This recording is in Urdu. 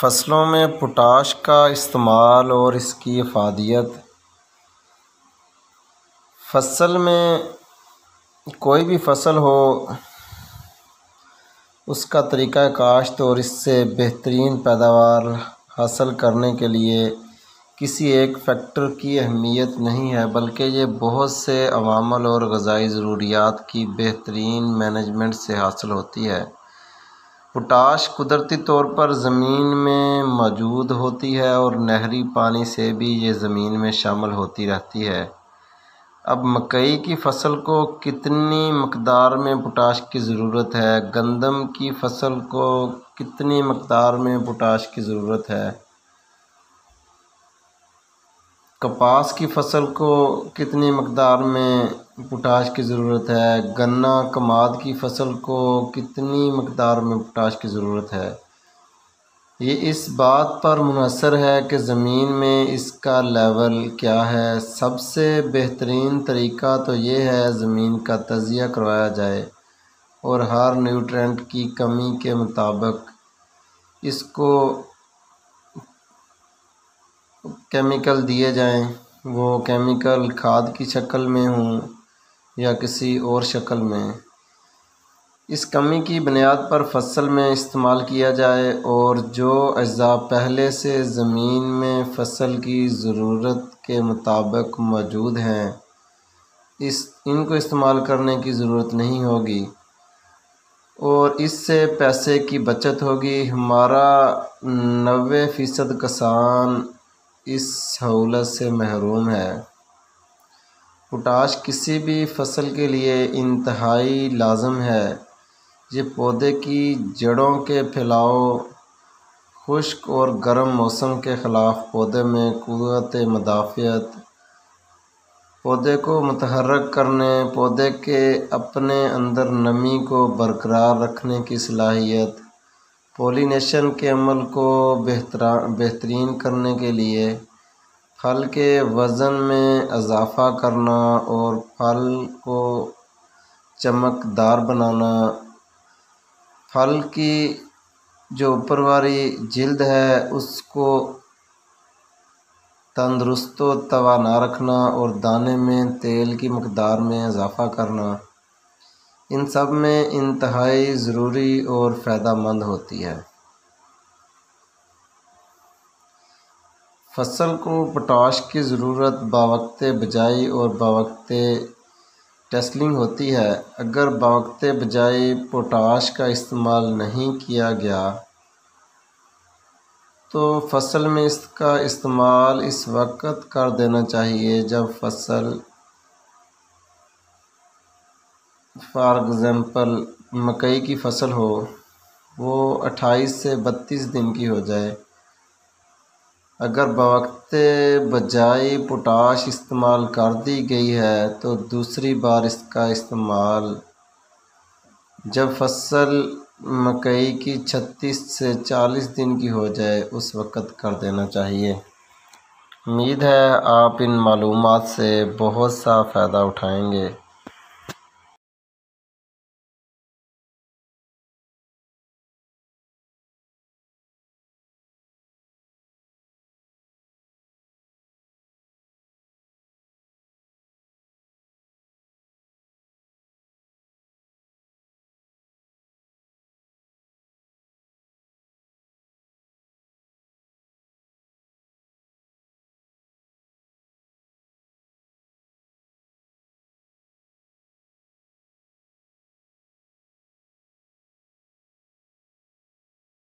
فصلوں میں پوٹاش کا استعمال اور اس کی افادیت۔ فصل میں کوئی بھی فصل ہو، اس کا طریقہ کاشت اور اس سے بہترین پیداوار حاصل کرنے کے لیے کسی ایک فیکٹر کی اہمیت نہیں ہے، بلکہ یہ بہت سے عوامل اور غذائی ضروریات کی بہترین مینجمنٹ سے حاصل ہوتی ہے۔ پوٹاش قدرتی طور پر زمین میں موجود ہوتی ہے اور نہری پانی سے بھی یہ زمین میں شامل ہوتی رہتی ہے۔ اب مکئی کی فصل کو کتنی مقدار میں پوٹاش کی ضرورت ہے؟ گندم کی فصل کو کتنی مقدار میں پوٹاش کی ضرورت ہے؟ کپاس کی فصل کو کتنی مقدار میں پوٹاش کی ضرورت ہے؟ گنا کماد کی فصل کو کتنی مقدار میں پوٹاش کی ضرورت ہے؟ یہ اس بات پر منحصر ہے کہ زمین میں اس کا لیول کیا ہے۔ سب سے بہترین طریقہ تو یہ ہے زمین کا تجزیہ کروایا جائے اور ہر نیوٹرینٹ کی کمی کے مطابق اس کو کیمیکل دیے جائیں، وہ کیمیکل کھاد کی شکل میں ہوں یا کسی اور شکل میں۔ اس کمی کی بنیاد پر فصل میں استعمال کیا جائے اور جو اجزاء پہلے سے زمین میں فصل کی ضرورت کے مطابق موجود ہیں ان کو استعمال کرنے کی ضرورت نہیں ہوگی اور اس سے پیسے کی بچت ہوگی۔ ہمارا 90% کسان اس سہولت سے محروم ہے۔ پوٹاش کسی بھی فصل کے لیے انتہائی لازم ہے۔ یہ پودے کی جڑوں کے پھیلاؤ، خشک اور گرم موسم کے خلاف پودے میں قوت مدافعت، پودے کو متحرک کرنے، پودے کے اپنے اندر نمی کو برقرار رکھنے کی صلاحیت، پولینیشن کے عمل کو بہترین کرنے کے لیے، پھل کے وزن میں اضافہ کرنا اور پھل کو چمکدار بنانا، پھل کی جو اوپر والی جلد ہے اس کو تندرست و توانا رکھنا اور دانے میں تیل کی مقدار میں اضافہ کرنا، ان سب میں انتہائی ضروری اور فائدہ مند ہوتی ہے۔ فصل کو پوٹاش کی ضرورت باوقت بجائی اور باوقت ٹسلنگ ہوتی ہے۔ اگر باوقت بجائی پوٹاش کا استعمال نہیں کیا گیا تو فصل میں اس کا استعمال اس وقت کر دینا چاہیے جب فصل فار ایگزامپل مکئی کی فصل ہو، وہ 28 سے 32 دن کی ہو جائے۔ اگر بوقت بجائی پوٹاش استعمال کر دی گئی ہے تو دوسری بار اس کا استعمال جب فصل مکئی کی 36 سے 40 دن کی ہو جائے اس وقت کر دینا چاہیے۔ امید ہے آپ ان معلومات سے بہت سا فائدہ اٹھائیں گے۔